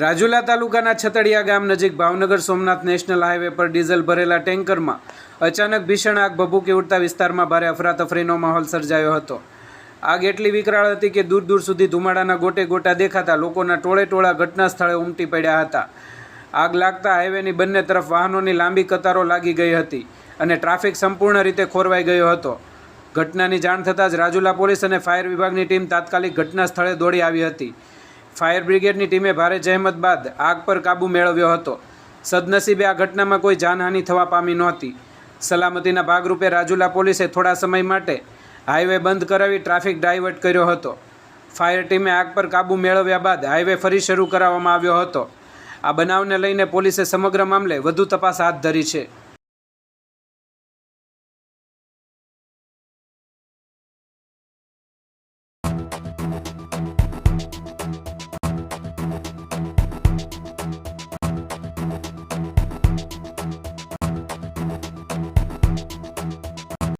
રાજુલા તાલુકાના છતડિયા ગામ નજીક ભાવનગર સોમનાથ નેશનલ હાઈવે પર ડીઝલ ભરેલા ટેન્કરમાં અચાનક ભીષણ આગ ભભૂકી ઉઠતા વિસ્તારમાં ભારે અફરાતફરીનો માહોલ સર્જાયો હતો। આગ એટલી વિકરાળ હતી કે દૂર દૂર સુધી ધુમાડાના ગોટે ગોટા દેખાતા લોકોના ટોળે ટોળા ઘટના સ્થળે ઉમટી પડ્યા હતા। આગ લાગતા હાઈવેની બંને તરફ વાહનોની લાંબી કતારો લાગી ગઈ હતી અને ટ્રાફિક સંપૂર્ણ રીતે ખોરવાઈ ગયો હતો। ઘટનાની જાણ થતાં જ રાજુલા પોલીસ અને ફાયર વિભાગની ટીમ તાત્કાલિક ઘટના સ્થળે દોડી આવી હતી। ફાયર બ્રિગેડની ટીમે ભારે જહેમત બાદ આગ પર કાબૂ મેળવ્યો હતો। સદનસીબે આ ઘટનામાં કોઈ જાનહાનિ થવા પામી નહોતી। સલામતીના ભાગરૂપે રાજુલા પોલીસે થોડા સમય માટે હાઈવે બંધ કરાવી ટ્રાફિક ડાયવર્ટ કર્યો હતો। ફાયર ટીમે આગ પર કાબૂ મેળવ્યા બાદ હાઈવે ફરી શરૂ કરાવવામાં આવ્યો હતો। આ બનાવને લઈને પોલીસે સમગ્ર મામલે વધુ તપાસ હાથ ધરી છે।